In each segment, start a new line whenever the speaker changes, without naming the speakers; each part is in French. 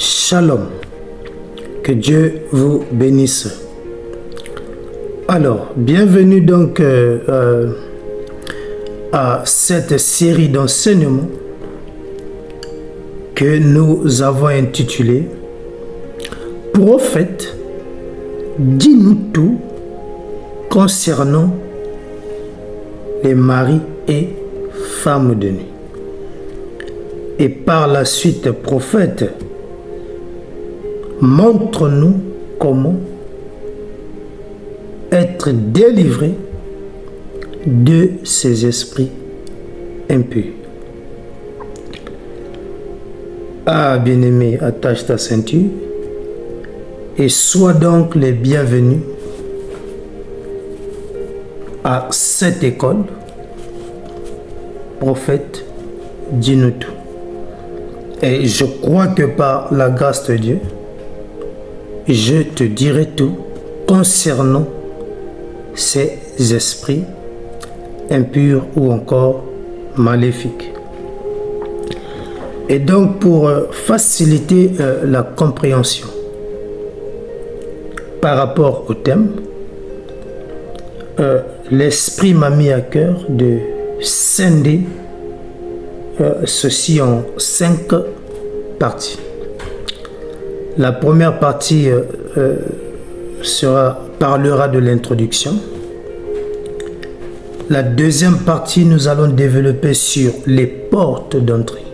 Shalom, que Dieu vous bénisse. Alors, bienvenue donc à cette série d'enseignements que nous avons intitulée « Prophète, dis-nous tout concernant les maris et femmes de nuit ». Et par la suite, prophète, montre-nous comment être délivré de ces esprits impurs. Ah, bien-aimé, attache ta ceinture et sois donc les bienvenus à cette école. Prophète, dis-nous tout. Et je crois que par la grâce de Dieu, je te dirai tout concernant ces esprits impurs ou encore maléfiques. Et donc pour faciliter la compréhension par rapport au thème, l'Esprit m'a mis à cœur de scinder ceci en 5 parties. La première partie parlera de l'introduction. La deuxième partie, nous allons développer sur les portes d'entrée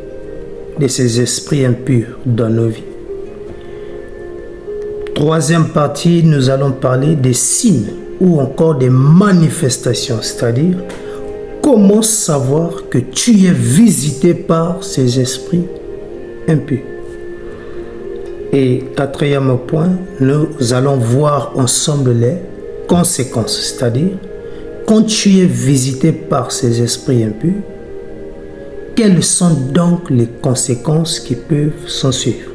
de ces esprits impurs dans nos vies. Troisième partie, nous allons parler des signes ou encore des manifestations, c'est-à-dire comment savoir que tu es visité par ces esprits impurs. Et quatrième point, nous allons voir ensemble les conséquences, c'est-à-dire quand tu es visité par ces esprits impurs, quelles sont donc les conséquences qui peuvent s'en suivre.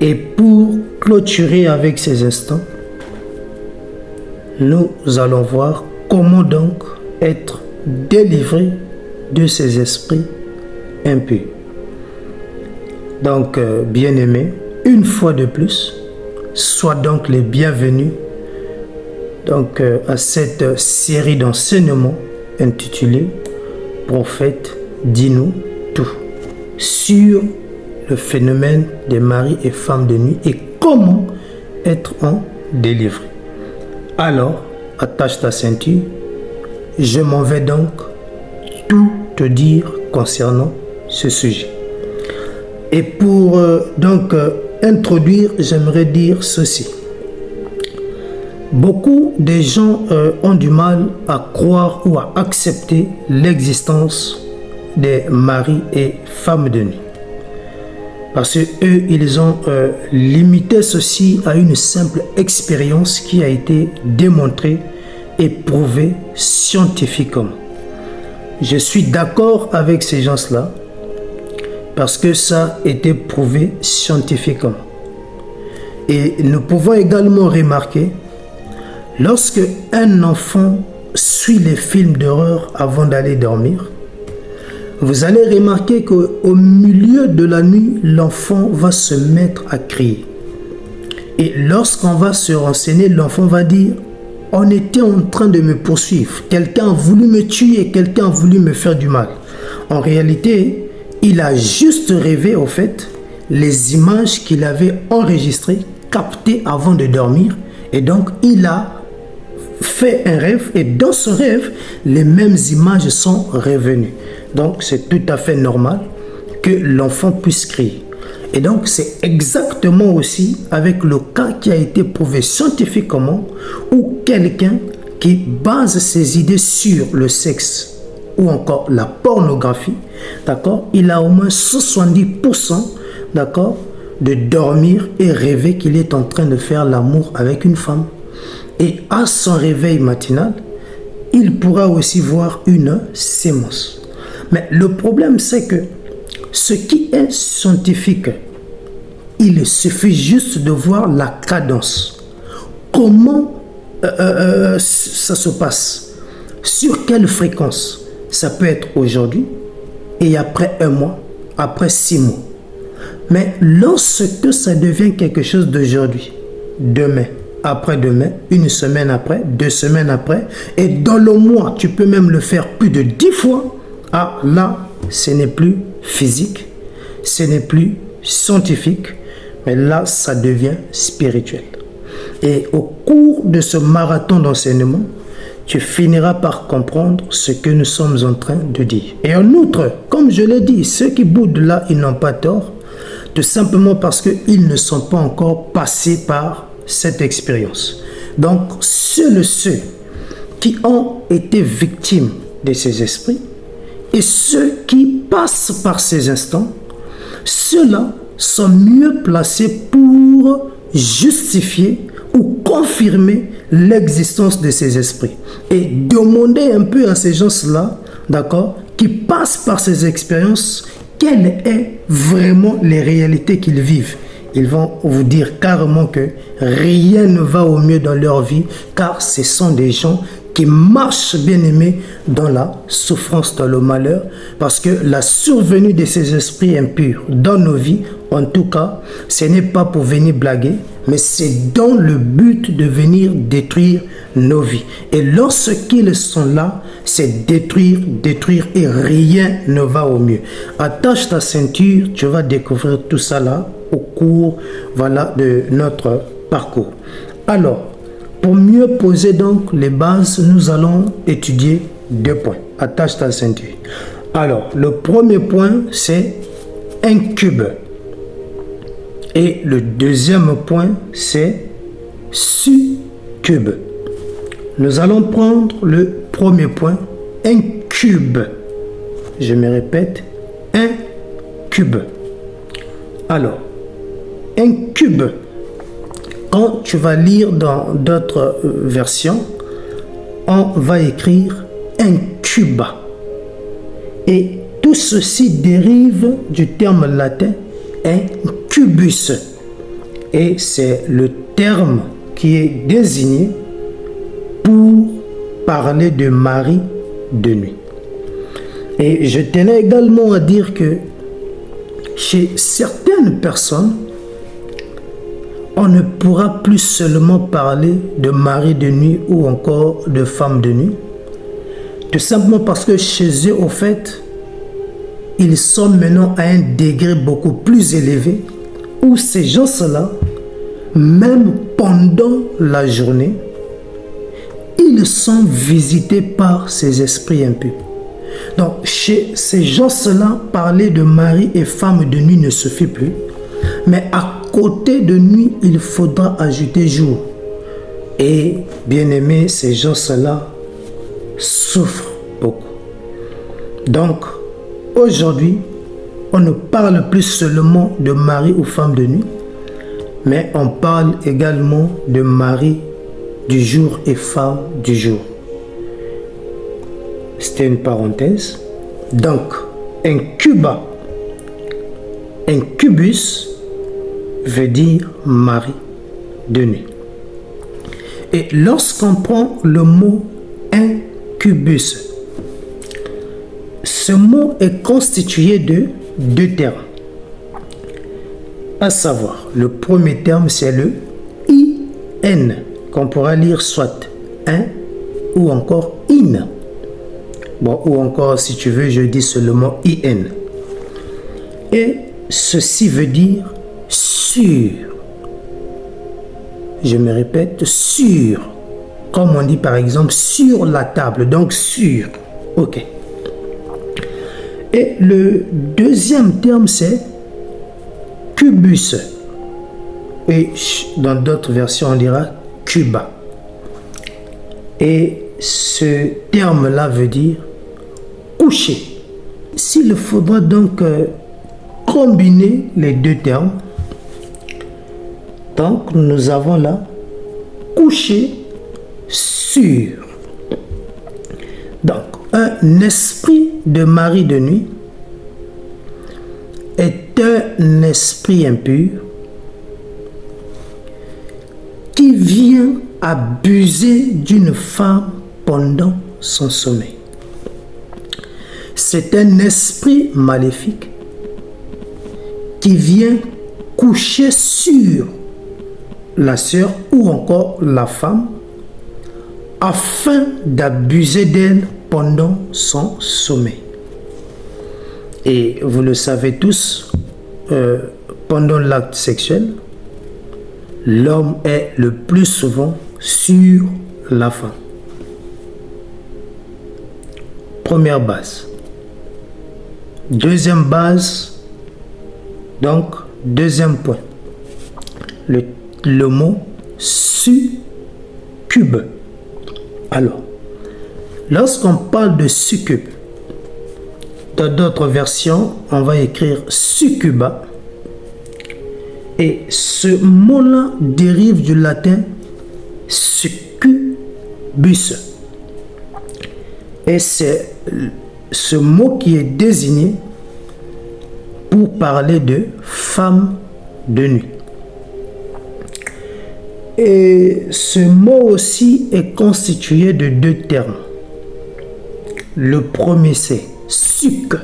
Et pour clôturer avec ces instants, nous allons voir comment donc être délivré de ces esprits impurs. Donc, bien-aimés, une fois de plus, sois donc les bienvenus donc, à cette série d'enseignements intitulée « Prophète, dis-nous tout » sur le phénomène des maris et femmes de nuit et comment être en délivré. Alors, attache ta ceinture. Je m'en vais donc tout te dire concernant ce sujet. Et pour introduire, j'aimerais dire ceci. Beaucoup de gens ont du mal à croire ou à accepter l'existence des maris et femmes de nuit. Parce qu'eux, ils ont limité ceci à une simple expérience qui a été démontrée et prouvée scientifiquement. Je suis d'accord avec ces gens-là parce que ça a été prouvé scientifiquement. Et nous pouvons également remarquer, lorsque un enfant suit les films d'horreur avant d'aller dormir, vous allez remarquer qu'au milieu de la nuit, l'enfant va se mettre à crier. Et lorsqu'on va se renseigner, l'enfant va dire « On était en train de me poursuivre. Quelqu'un a voulu me tuer, quelqu'un a voulu me faire du mal. » En réalité, il a juste rêvé, au fait, les images qu'il avait enregistrées, captées avant de dormir. Et donc, il a fait un rêve et dans ce rêve, les mêmes images sont revenues. Donc, c'est tout à fait normal que l'enfant puisse crier. Et donc, c'est exactement aussi avec le cas qui a été prouvé scientifiquement où quelqu'un qui base ses idées sur le sexe ou encore la pornographie, d'accord, il a au moins 70%, d'accord, de dormir et rêver qu'il est en train de faire l'amour avec une femme. Et à son réveil matinal, il pourra aussi voir une sémence. Mais le problème, c'est que ce qui est scientifique, il suffit juste de voir la cadence. Comment ça se passe? Sur quelle fréquence? Ça peut être aujourd'hui et après un mois, après 6 mois. Mais lorsque ça devient quelque chose d'aujourd'hui, demain, après-demain, une semaine après, 2 semaines après, et dans le mois, tu peux même le faire plus de 10 fois, ah là, ce n'est plus physique, ce n'est plus scientifique, mais là, ça devient spirituel. Et au cours de ce marathon d'enseignement, tu finiras par comprendre ce que nous sommes en train de dire. Et en outre, comme je l'ai dit, ceux qui boudent là, ils n'ont pas tort, tout simplement parce qu'ils ne sont pas encore passés par cette expérience. Donc, seuls ceux qui ont été victimes de ces esprits et ceux qui passent par ces instants, ceux-là sont mieux placés pour justifier ou confirmer l'existence de ces esprits. Et demander un peu à ces gens-là, d'accord, qui passent par ces expériences, quelles est vraiment les réalités qu'ils vivent. Ils vont vous dire carrément que rien ne va au mieux dans leur vie, car ce sont des gens qui marchent, bien aimés, dans la souffrance, dans le malheur, parce que la survenue de ces esprits impurs dans nos vies, en tout cas, ce n'est pas pour venir blaguer, mais c'est dans le but de venir détruire nos vies. Et lorsqu'ils sont là, c'est détruire, détruire, et rien ne va au mieux. Attache ta ceinture, tu vas découvrir tout ça là au cours, voilà, de notre parcours. Alors, pour mieux poser donc les bases, nous allons étudier 2 points. Attache ta ceinture. Alors, le premier point, c'est un cube. Et le deuxième point, c'est succube. Nous allons prendre le premier point, un cube. Je me répète, un cube. Alors, un cube. Quand tu vas lire dans d'autres versions, on va écrire un cuba. Et tout ceci dérive du terme latin un cubus. Et c'est le terme qui est désigné pour parler de Marie de nuit. Et je tenais également à dire que chez certaines personnes, on ne pourra plus seulement parler de Marie de nuit ou encore de femme de nuit. Tout simplement parce que chez eux, au fait, ils sont maintenant à un degré beaucoup plus élevé où ces gens-là, même pendant la journée, ils sont visités par ces esprits impurs. Donc, chez ces gens-là, parler de Marie et femme de nuit ne suffit plus. Mais à côté de nuit, il faudra ajouter jour. Et, bien aimé, ces gens-là souffrent beaucoup. Donc, aujourd'hui, on ne parle plus seulement de Marie ou femme de nuit, mais on parle également de Marie du jour et femme du jour. C'était une parenthèse. Donc, un cuba, un cubus veut dire Marie de nuit. Et lorsqu'on prend le mot incubus, ce mot est constitué de 2 termes. À savoir, le premier terme c'est le IN, qu'on pourra lire soit un ou encore in. Bon, ou encore, si tu veux, je dis seulement IN. Et ceci veut dire sûr. Je me répète, sûr. Comme on dit par exemple sur la table, donc sûr. Ok. Et le deuxième terme c'est cubus. Et dans d'autres versions on dira cuba. Et ce terme-là veut dire coucher. S'il faudra donc combiner les 2 termes, donc nous avons là coucher sûr. Donc un esprit de Marie de nuit est un esprit impur qui vient abuser d'une femme pendant son sommeil. C'est un esprit maléfique qui vient coucher sur la sœur ou encore la femme afin d'abuser d'elle pendant son sommeil. Et vous le savez tous, pendant l'acte sexuel, l'homme est le plus souvent sur la femme. Première base. Deuxième base, donc deuxième point, le mot succube. Alors, lorsqu'on parle de succube, dans d'autres versions, on va écrire succuba. Et ce mot-là dérive du latin succubus. Et c'est ce mot qui est désigné pour parler de femme de nuit. Et ce mot aussi est constitué de deux termes. Le premier c'est suc.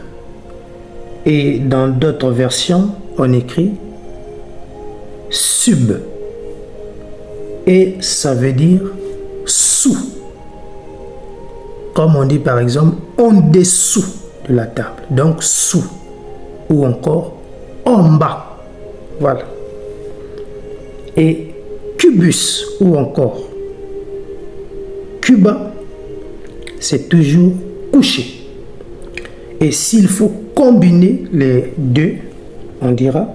Et dans d'autres versions, on écrit sub. Et ça veut dire sous. Comme on dit par exemple en dessous de la table. Donc sous. Ou encore en bas. Voilà. Et cubus ou encore cuba, c'est toujours couché. Et s'il faut combiner les deux, on dira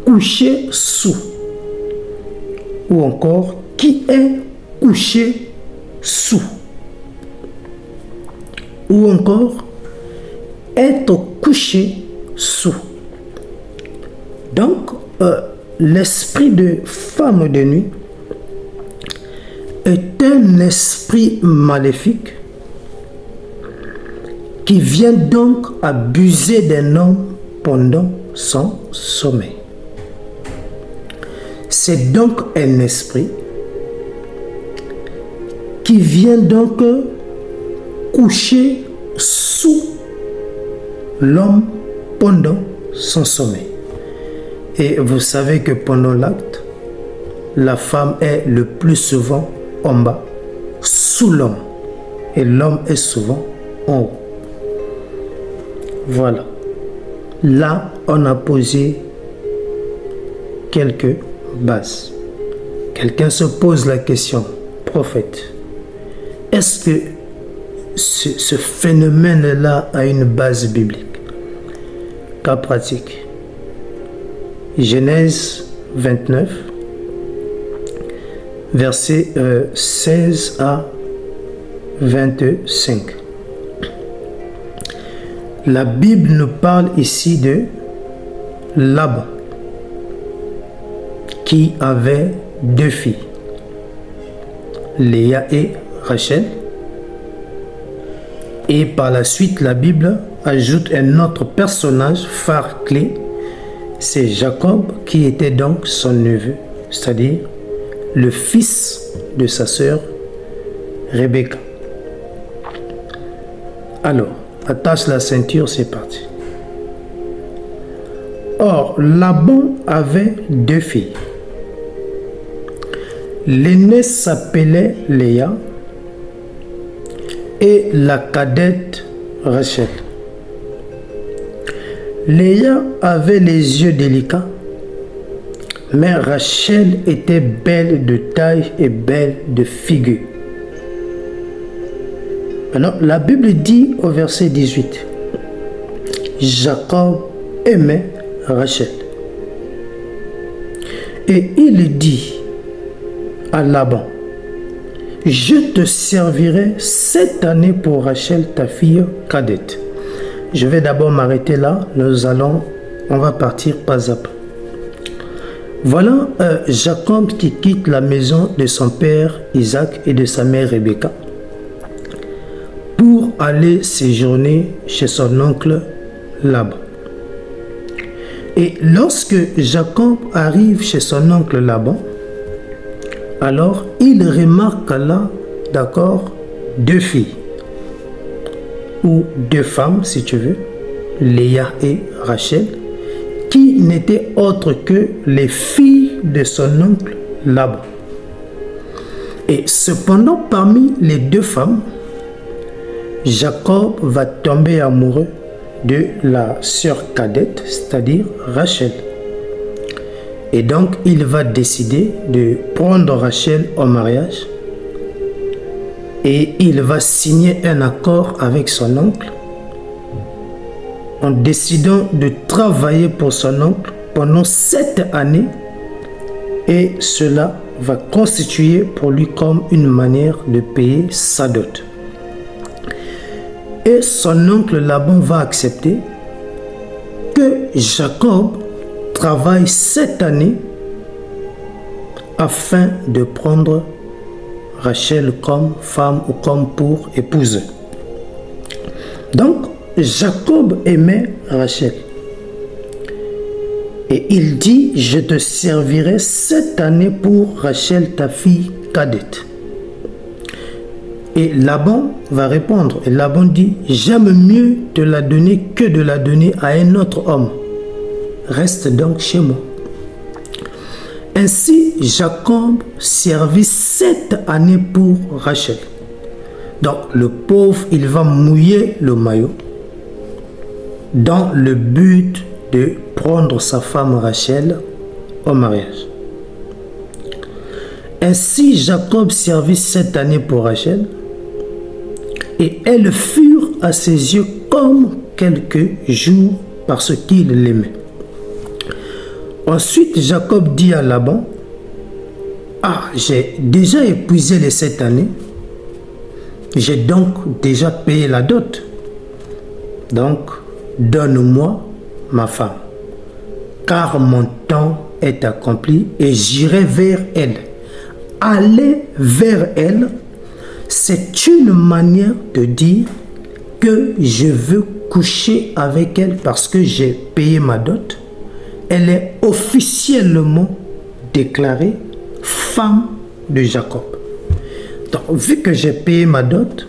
couché sous. Ou encore qui est couché sous. Ou encore être couché sous. Donc, l'esprit de femme de nuit est un esprit maléfique qui vient donc abuser d'un homme pendant son sommeil. C'est donc un esprit qui vient donc coucher sous l'homme pendant son sommeil. Et vous savez que pendant l'acte, la femme est le plus souvent en bas, sous l'homme. Et l'homme est souvent en haut. Voilà. Là, on a posé quelques bases. Quelqu'un se pose la question, prophète, est-ce que ce phénomène-là a une base biblique? Cas pratique. Genèse 29, versets 16 à 25. La Bible nous parle ici de Laban, qui avait deux filles, Léa et Rachel. Et par la suite, la Bible ajoute un autre personnage phare clé, c'est Jacob, qui était donc son neveu, c'est-à-dire le fils de sa sœur Rebecca. Alors, attache la ceinture, c'est parti. Or, Laban avait deux filles. L'aînée s'appelait Léa et la cadette Rachel. Léa avait les yeux délicats, mais Rachel était belle de taille et belle de figure. Alors, la Bible dit au verset 18, Jacob aimait Rachel. Et il dit à Laban, je te servirai 7 années pour Rachel, ta fille cadette. Je vais d'abord m'arrêter là. On va partir pas à pas. Voilà Jacob qui quitte la maison de son père Isaac et de sa mère Rebecca pour aller séjourner chez son oncle Laban. Et lorsque Jacob arrive chez son oncle Laban, alors il remarque là, d'accord, deux filles, ou deux femmes si tu veux, Léa et Rachel, qui n'étaient autres que les filles de son oncle Laban. Et cependant, parmi les deux femmes, Jacob va tomber amoureux de la sœur cadette, c'est-à-dire Rachel. Et donc, il va décider de prendre Rachel en mariage et il va signer un accord avec son oncle en décidant de travailler pour son oncle pendant 7 années et cela va constituer pour lui comme une manière de payer sa dot. Et son oncle Laban va accepter que Jacob travaille 7 années afin de prendre Rachel comme femme ou comme pour épouse. Donc, Jacob aimait Rachel. Et il dit, je te servirai 7 années pour Rachel, ta fille cadette. Et Laban va répondre. Et Laban dit, j'aime mieux te la donner que de la donner à un autre homme. Reste donc chez moi. Ainsi, Jacob servit 7 années pour Rachel. Donc, le pauvre, il va mouiller le maillot dans le but de prendre sa femme Rachel au mariage. Ainsi, Jacob servit 7 années pour Rachel et elles furent à ses yeux comme quelques jours parce qu'il l'aimait. Ensuite, Jacob dit à Laban, « Ah, j'ai déjà épuisé les 7 années, j'ai donc déjà payé la dot. Donc, donne-moi ma femme, car mon temps est accompli et j'irai vers elle. » Aller vers elle, c'est une manière de dire que je veux coucher avec elle parce que j'ai payé ma dot. Elle est officiellement déclarée femme de Jacob. Donc, vu que j'ai payé ma dot,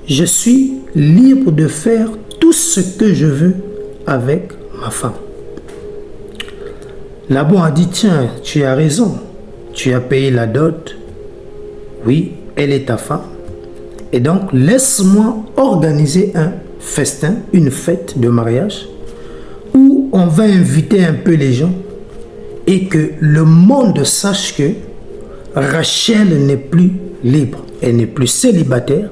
je suis libre de faire tout ce que je veux avec ma femme. Laban a dit, tiens, tu as raison, tu as payé la dot, oui, elle est ta femme, et donc laisse-moi organiser un festin, une fête de mariage, où on va inviter un peu les gens et que le monde sache que Rachel n'est plus libre, elle n'est plus célibataire,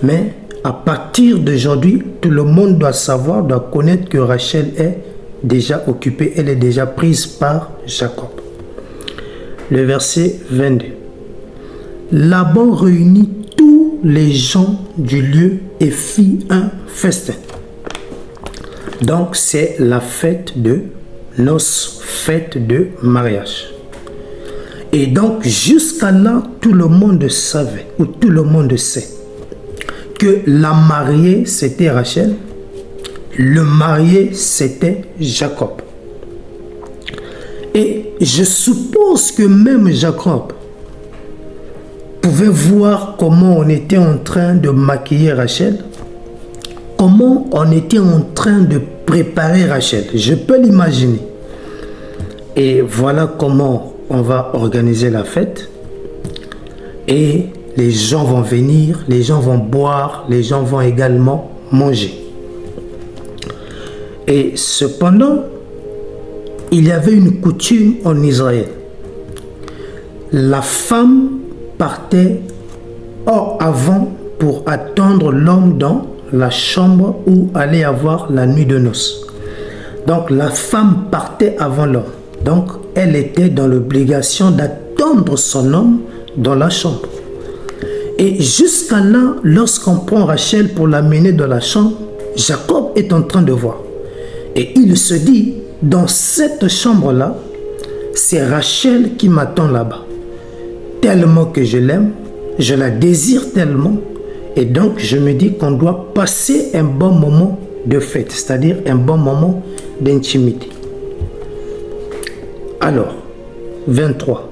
mais à partir d'aujourd'hui, tout le monde doit savoir, doit connaître que Rachel est déjà occupée, elle est déjà prise par Jacob. Le verset 22. Laban réunit tous les gens du lieu et fit un festin. Donc, c'est la fête de noces, fête de mariage. Et donc, jusqu'à là, tout le monde savait, ou tout le monde sait, que la mariée, c'était Rachel, le marié, c'était Jacob. Et je suppose que même Jacob pouvait voir comment on était en train de maquiller Rachel, comment on était en train de préparer Rachel. Je peux l'imaginer. Et voilà comment on va organiser la fête. Et les gens vont venir, les gens vont boire, les gens vont également manger. Et cependant, il y avait une coutume en Israël. La femme partait avant pour attendre l'homme dans la chambre où allait avoir la nuit de noces. Donc la femme partait avant l'homme. Donc elle était dans l'obligation d'attendre son homme dans la chambre. Et jusqu'à là, lorsqu'on prend Rachel pour l'amener dans la chambre, Jacob est en train de voir. Et il se dit, dans cette chambre-là, c'est Rachel qui m'attend là-bas. Tellement que je l'aime, je la désire tellement. Et donc, je me dis qu'on doit passer un bon moment de fête, c'est-à-dire un bon moment d'intimité. Alors, 23.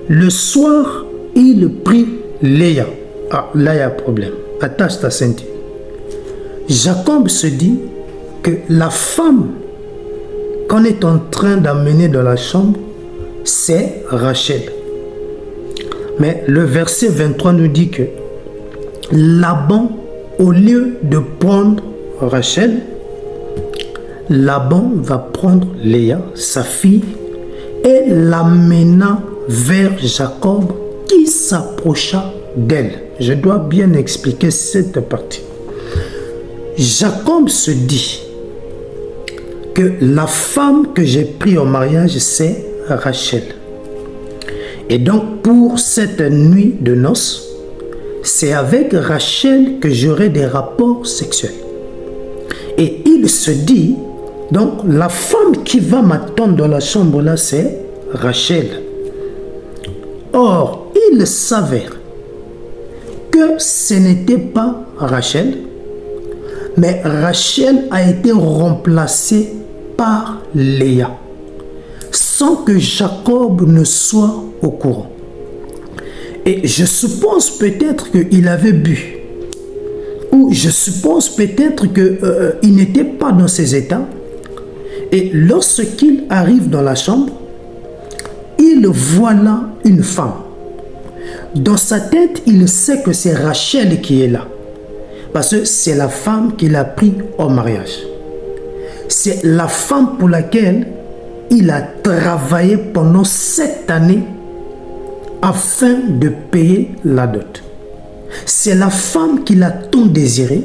Le soir, il prit Léa. Ah, là, il y a un problème. Attache ta ceinture. Jacob se dit que la femme qu'on est en train d'amener dans la chambre, c'est Rachel. Mais le verset 23 nous dit que Laban, au lieu de prendre Rachel, Laban va prendre Léa, sa fille, et l'amena vers Jacob qui s'approcha d'elle. Je dois bien expliquer cette partie. Jacob se dit que la femme que j'ai prise au mariage, c'est Rachel. Et donc, pour cette nuit de noces, c'est avec Rachel que j'aurai des rapports sexuels. Et il se dit, donc, la femme qui va m'attendre dans la chambre là, c'est Rachel. Or, il s'avère que ce n'était pas Rachel, mais Rachel a été remplacée par Léa, sans que Jacob ne soit au courant. Et je suppose peut-être qu'il avait bu, ou je suppose peut-être qu'il n'était pas dans ses états. Et lorsqu'il arrive dans la chambre, il voit là une femme. Dans sa tête, il sait que c'est Rachel qui est là, parce que c'est la femme qu'il a prise au mariage. C'est la femme pour laquelle il a travaillé pendant 7 années afin de payer la dot. C'est la femme qu'il a tant désirée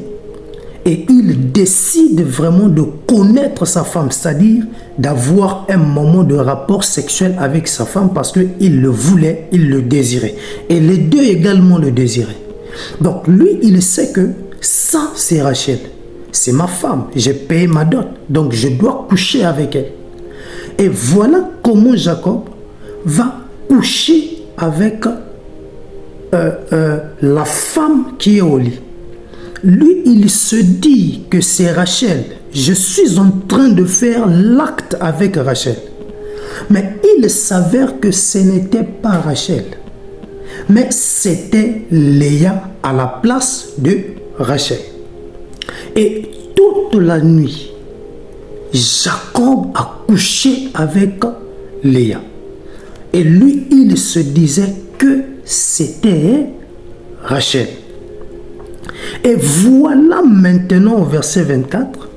et il décide vraiment de connaître sa femme, c'est-à-dire d'avoir un moment de rapport sexuel avec sa femme parce qu'il le voulait, il le désirait. Et les deux également le désiraient. Donc lui, il sait que ça, c'est Rachel. C'est ma femme, j'ai payé ma dot, donc je dois coucher avec elle. Et voilà comment Jacob va coucher avec la femme qui est au lit. Lui, il se dit que c'est Rachel. Je suis en train de faire l'acte avec Rachel. Mais il s'avère que ce n'était pas Rachel, mais c'était Léa à la place de Rachel. Et toute la nuit, Jacob a couché avec Léa. Et lui, il se disait que c'était Rachel. Et voilà maintenant au verset 24.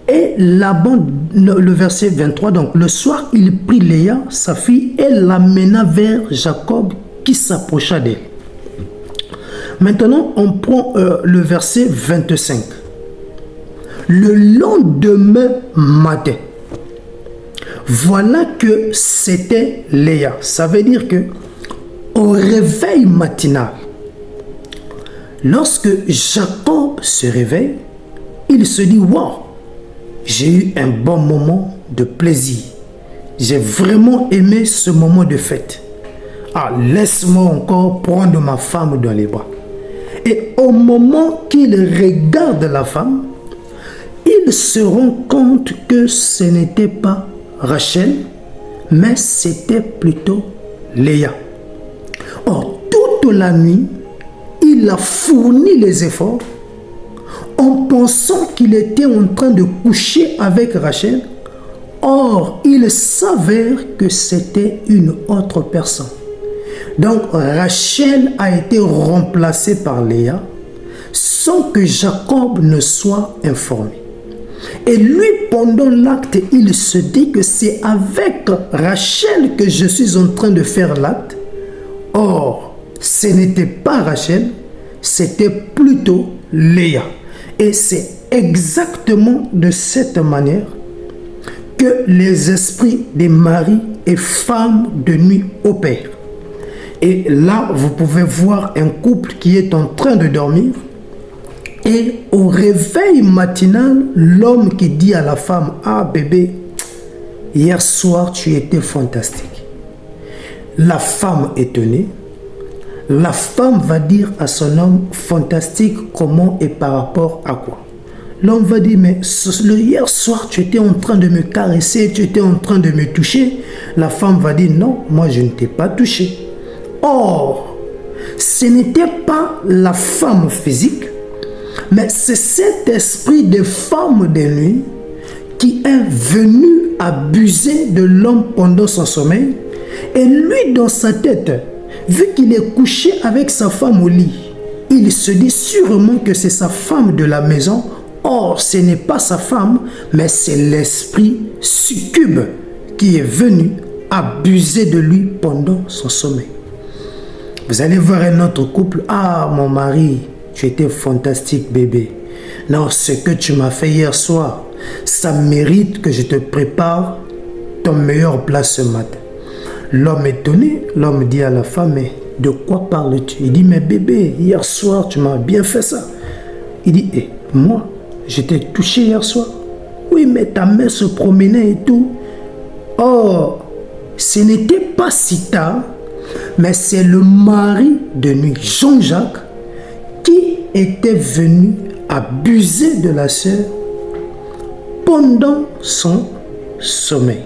Et Laban, le verset 23, donc le soir, il prit Léa, sa fille, et l'amena vers Jacob qui s'approcha d'elle. Maintenant, on prend le verset 25. Le lendemain matin, voilà que c'était Léa. Ça veut dire que au réveil matinal, lorsque Jacob se réveille, il se dit, waouh, j'ai eu un bon moment de plaisir. J'ai vraiment aimé ce moment de fête. Ah, laisse-moi encore prendre ma femme dans les bras. Et au moment qu'il regarde la femme, il se rend compte que ce n'était pas Rachel, mais c'était plutôt Léa. Or, toute la nuit, il a fourni les efforts en pensant qu'il était en train de coucher avec Rachel. Or, il s'avère que c'était une autre personne. Donc, Rachel a été remplacée par Léa sans que Jacob ne soit informé. Et lui, pendant l'acte, il se dit que c'est avec Rachel que je suis en train de faire l'acte. Or, ce n'était pas Rachel, c'était plutôt Léa. Et c'est exactement de cette manière que les esprits des maris et femmes de nuit opèrent. Et là, vous pouvez voir un couple qui est en train de dormir. Et au réveil matinal, l'homme qui dit à la femme, « Ah bébé, hier soir tu étais fantastique. » La femme étonnée, la femme va dire à son homme, « Fantastique comment et par rapport à quoi ?» L'homme va dire, « Mais hier soir tu étais en train de me caresser, tu étais en train de me toucher. » La femme va dire, « Non, moi je ne t'ai pas touché. » Or, ce n'était pas la femme physique, mais c'est cet esprit de femme de nuit qui est venu abuser de l'homme pendant son sommeil. Et lui, dans sa tête, vu qu'il est couché avec sa femme au lit, il se dit sûrement que c'est sa femme de la maison. Or, ce n'est pas sa femme, mais c'est l'esprit succube qui est venu abuser de lui pendant son sommeil. Vous allez voir un autre couple. Ah, mon mari, tu étais fantastique, bébé. Non, ce que tu m'as fait hier soir, ça mérite que je te prépare ton meilleur plat ce matin. L'homme étonné, l'homme dit à la femme, mais de quoi parles-tu? Il dit, mais bébé, hier soir, tu m'as bien fait ça. Il dit, moi, je t'ai touché hier soir. Oui, mais ta main se promenait et tout. Oh, ce n'était pas si tard, mais c'est le mari de nuit, Jean-Jacques, qui était venu abuser de la sœur pendant son sommeil.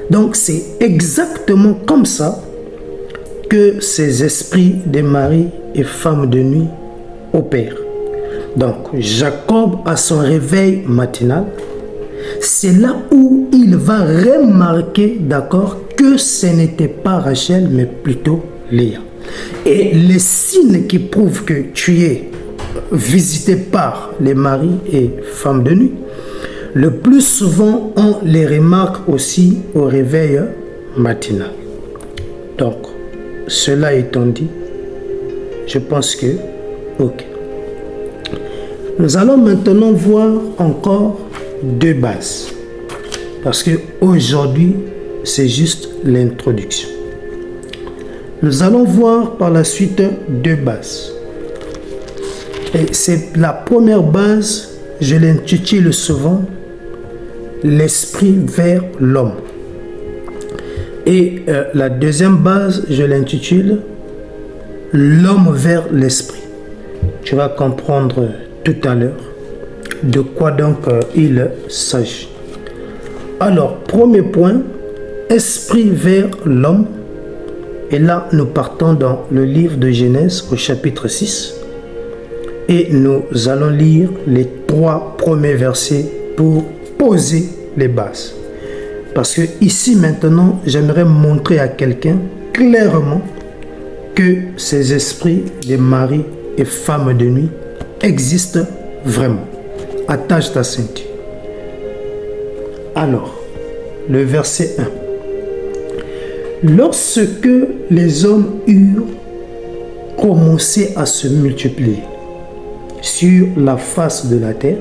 Donc c'est exactement comme ça que ces esprits de mari et femme de nuit opèrent. Donc Jacob, à son réveil matinal, c'est là où il va remarquer, d'accord, que ce n'était pas Rachel, mais plutôt Léa. Et les signes qui prouvent que tu es visité par les maris et femmes de nuit, le plus souvent, on les remarque aussi au réveil matinal. Donc, cela étant dit, je pense que, ok. Nous allons maintenant voir encore deux bases. Parce que aujourd'hui, c'est juste l'introduction. Nous allons voir par la suite deux bases. Et c'est la première base, je l'intitule souvent l'esprit vers l'homme. Et la deuxième base, je l'intitule l'homme vers l'esprit. Tu vas comprendre tout à l'heure de quoi donc il s'agit. Alors, premier point, esprit vers l'homme. Et là, nous partons dans le livre de Genèse au chapitre 6. Et nous allons lire les 3 premiers versets pour poser les bases. Parce que ici maintenant, j'aimerais montrer à quelqu'un clairement que ces esprits de mari et femmes de nuit existent vraiment. Attache ta ceinture. Alors, le verset 1. Lorsque les hommes eurent commencé à se multiplier sur la face de la terre,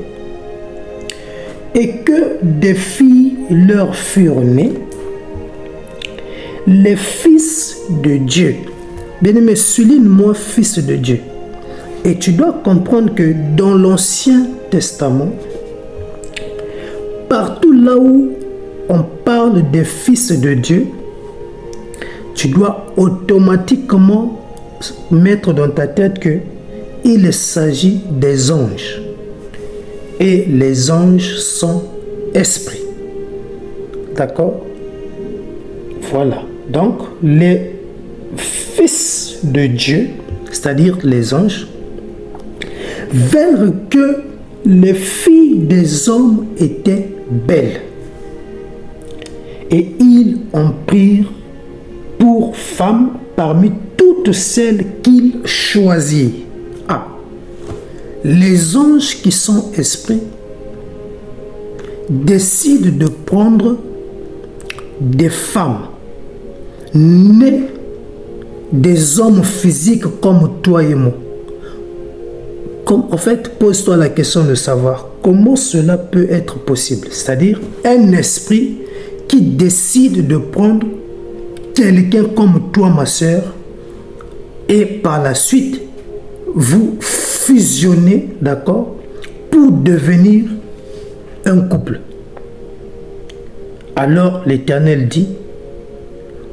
et que des filles leur furent nées, les fils de Dieu. Bien-aimé, souligne-moi fils de Dieu. Et tu dois comprendre que dans l'Ancien Testament, partout là où on parle des fils de Dieu, tu dois automatiquement mettre dans ta tête que il s'agit des anges. Et les anges sont esprits. D'accord? Voilà. Donc, les fils de Dieu, c'est-à-dire les anges, virent que les filles des hommes étaient belles. Et ils en prirent pour femmes parmi toutes celles qu'ils choisirent. Ah, les anges qui sont esprits décident de prendre des femmes nées des hommes physiques comme toi et moi. En fait, pose-toi la question de savoir comment cela peut être possible. C'est-à-dire un esprit qui décide de prendre quelqu'un comme toi, ma soeur, et par la suite, vous fusionnez, d'accord, pour devenir un couple. Alors l'Éternel dit,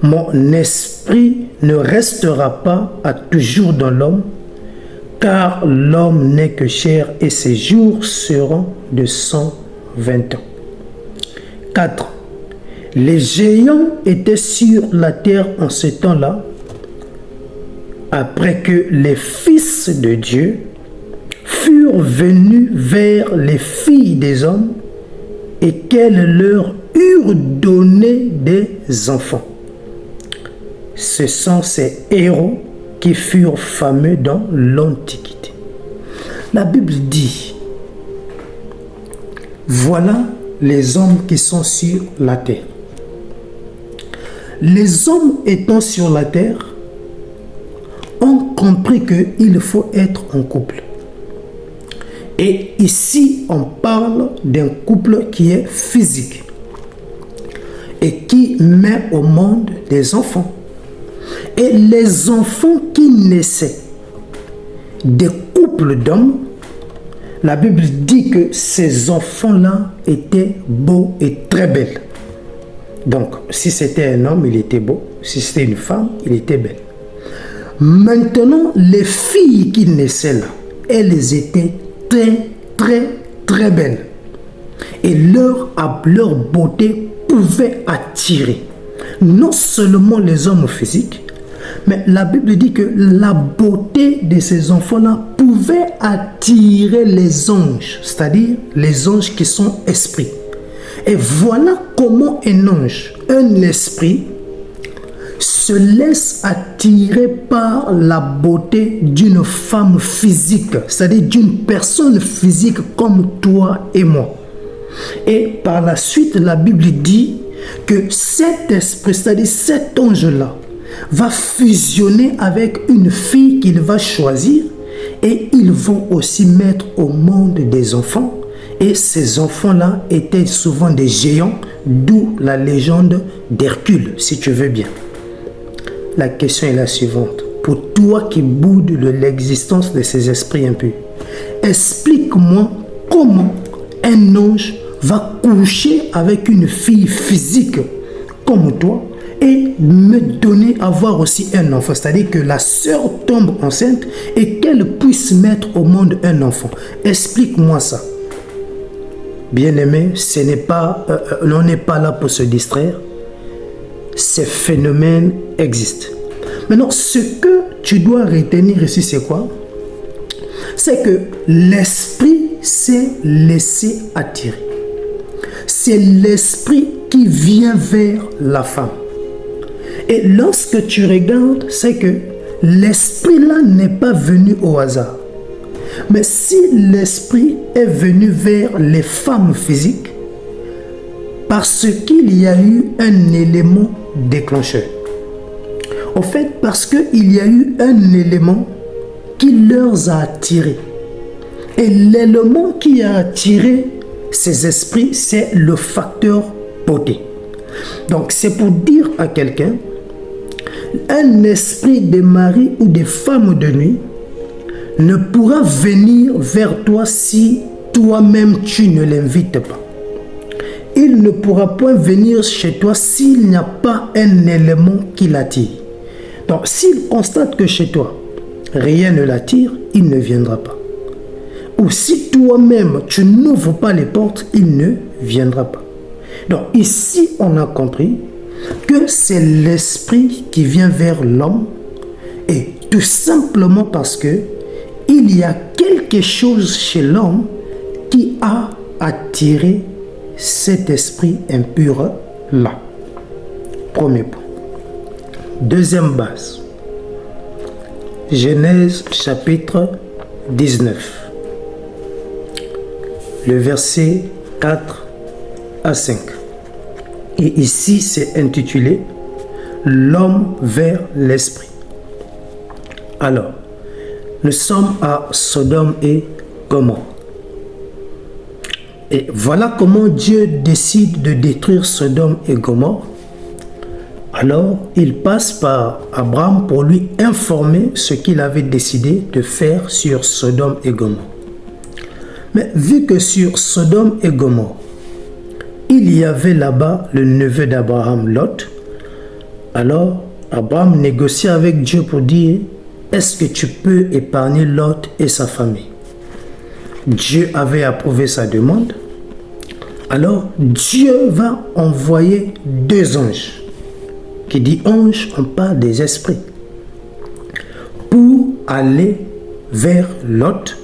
mon esprit ne restera pas à toujours dans l'homme, car l'homme n'est que chair et ses jours seront de 120 ans. 4. Les géants étaient sur la terre en ce temps-là, après que les fils de Dieu furent venus vers les filles des hommes et qu'elles leur eurent donné des enfants. Ce sont ces héros qui furent fameux dans l'Antiquité. La Bible dit, voilà les hommes qui sont sur la terre. Les hommes étant sur la terre ont compris qu'il faut être en couple. Et ici, on parle d'un couple qui est physique et qui met au monde des enfants. Et les enfants qui naissaient des couples d'hommes, la Bible dit que ces enfants-là étaient beaux et très belles. Donc, si c'était un homme, il était beau. Si c'était une femme, il était belle. Maintenant, les filles qui naissaient là, elles étaient très belles. Et leur beauté pouvait attirer non seulement les hommes physiques, mais la Bible dit que la beauté de ces enfants-là pouvait attirer les anges, c'est-à-dire les anges qui sont esprits. Et voilà comment un ange, un esprit, se laisse attirer par la beauté d'une femme physique, c'est-à-dire d'une personne physique comme toi et moi. Et par la suite, la Bible dit que cet esprit, c'est-à-dire cet ange-là, va fusionner avec une fille qu'il va choisir et ils vont aussi mettre au monde des enfants. Et ces enfants-là étaient souvent des géants, d'où la légende d'Hercule, si tu veux bien. La question est la suivante. Pour toi qui boudes de l'existence de ces esprits impurs, explique-moi comment un ange va coucher avec une fille physique comme toi et me donner à voir aussi un enfant. C'est-à-dire que la sœur tombe enceinte et qu'elle puisse mettre au monde un enfant. Explique-moi ça. Bien-aimé, on n'est pas là pour se distraire. Ces phénomènes existent. Maintenant, ce que tu dois retenir ici, c'est quoi? C'est que l'esprit s'est laissé attirer. C'est l'esprit qui vient vers la femme. Et lorsque tu regardes, c'est que l'esprit-là n'est pas venu au hasard. Mais si l'esprit est venu vers les femmes physiques, parce qu'il y a eu un élément déclencheur. Au fait, parce qu'il y a eu un élément qui leur a attiré. Et l'élément qui a attiré ces esprits, c'est le facteur beauté. Donc, c'est pour dire à quelqu'un, un esprit de mari ou de femme de nuit ne pourra venir vers toi si toi-même tu ne l'invites pas. Il ne pourra point venir chez toi s'il n'y a pas un élément qui l'attire. Donc, s'il constate que chez toi, rien ne l'attire, il ne viendra pas. Ou si toi-même, tu n'ouvres pas les portes, il ne viendra pas. Donc, ici, on a compris que c'est l'esprit qui vient vers l'homme, et tout simplement parce que il y a quelque chose chez l'homme qui a attiré cet esprit impur là. Premier point. Deuxième base. Genèse chapitre 19. Le verset 4 à 5. Et ici c'est intitulé L'homme vers l'esprit. Alors, nous sommes à Sodome et Gomorrhe. Et voilà comment Dieu décide de détruire Sodome et Gomorrhe. Alors, il passe par Abraham pour lui informer ce qu'il avait décidé de faire sur Sodome et Gomorrhe. Mais vu que sur Sodome et Gomorrhe, il y avait là-bas le neveu d'Abraham, Lot, alors Abraham négocia avec Dieu pour dire, est-ce que tu peux épargner Lot et sa famille? Dieu avait approuvé sa demande. Alors Dieu va envoyer deux anges. Qui dit ange, on parle des esprits. Pour aller vers Lot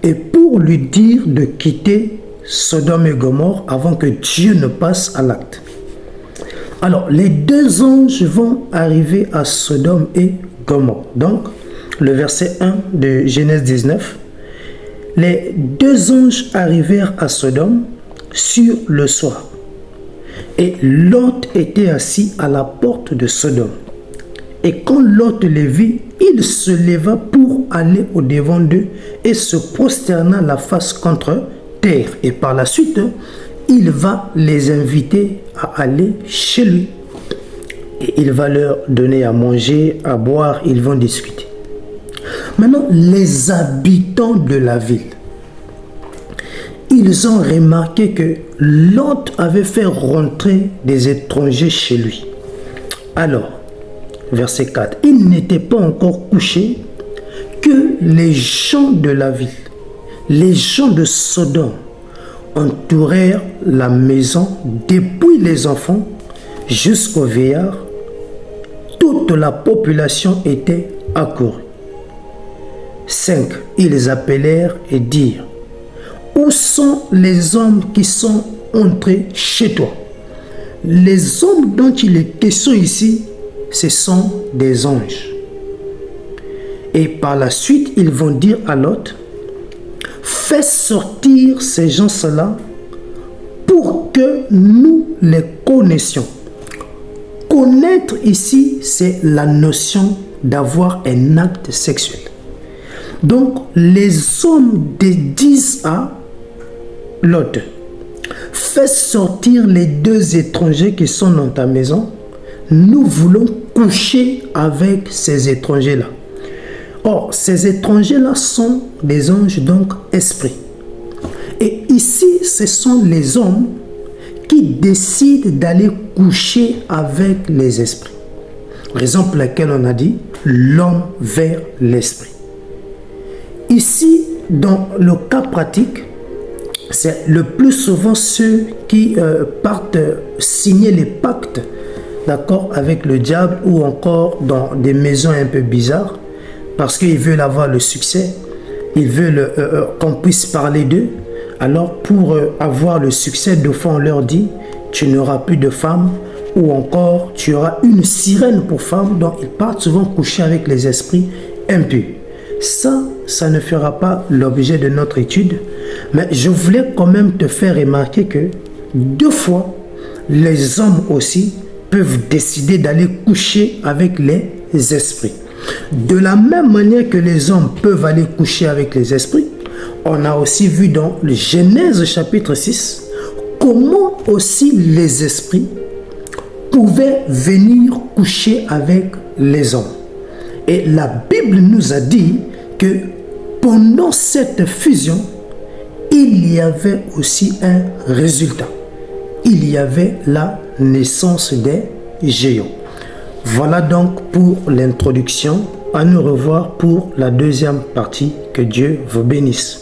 et pour lui dire de quitter Sodome et Gomorrhe avant que Dieu ne passe à l'acte. Alors, les deux anges vont arriver à Sodome et Gomorrhe. Donc, le verset 1 de Genèse 19. Les deux anges arrivèrent à Sodome sur le soir. Et Lot était assis à la porte de Sodome. Et quand Lot les vit, il se leva pour aller au-devant d'eux et se prosterna la face contre terre. Et par la suite, il va les inviter à aller chez lui. Et il va leur donner à manger, à boire, ils vont discuter. Maintenant, les habitants de la ville, ils ont remarqué que Lot avait fait rentrer des étrangers chez lui. Alors, verset 4, il n'était pas encore couché que les gens de la ville, les gens de Sodome, entourèrent la maison depuis les enfants jusqu'aux vieillards. Toute la population était accourue. 5. Ils appelèrent et dirent: où sont les hommes qui sont entrés chez toi? Les hommes dont il est question ici, ce sont des anges. Et par la suite, ils vont dire à Lot: fais sortir ces gens-là pour que nous les connaissions. Connaître ici, c'est la notion d'avoir un acte sexuel. Donc, les hommes disent à Lot: fais sortir les deux étrangers qui sont dans ta maison. Nous voulons coucher avec ces étrangers-là. Or, ces étrangers-là sont des anges, donc esprits. Et ici, ce sont les hommes qui décident d'aller coucher avec les esprits. Raison pour laquelle on a dit l'homme vers l'esprit. Ici, dans le cas pratique, c'est le plus souvent ceux qui partent signer les pactes, d'accord, avec le diable, ou encore dans des maisons un peu bizarres, parce qu'ils veulent avoir le succès, ils veulent qu'on puisse parler d'eux. Alors pour avoir le succès, de fois on leur dit: tu n'auras plus de femmes, ou encore tu auras une sirène pour femme. Donc ils partent souvent coucher avec les esprits impurs. Ça ne fera pas l'objet de notre étude, mais je voulais quand même te faire remarquer que deux fois, les hommes aussi peuvent décider d'aller coucher avec les esprits. De la même manière que les hommes peuvent aller coucher avec les esprits, on a aussi vu dans le Genèse chapitre 6 comment aussi les esprits pouvaient venir coucher avec les hommes. Et la Bible nous a dit que pendant cette fusion, il y avait aussi un résultat. Il y avait la naissance des géants. Voilà donc pour l'introduction. À nous revoir pour la deuxième partie. Que Dieu vous bénisse.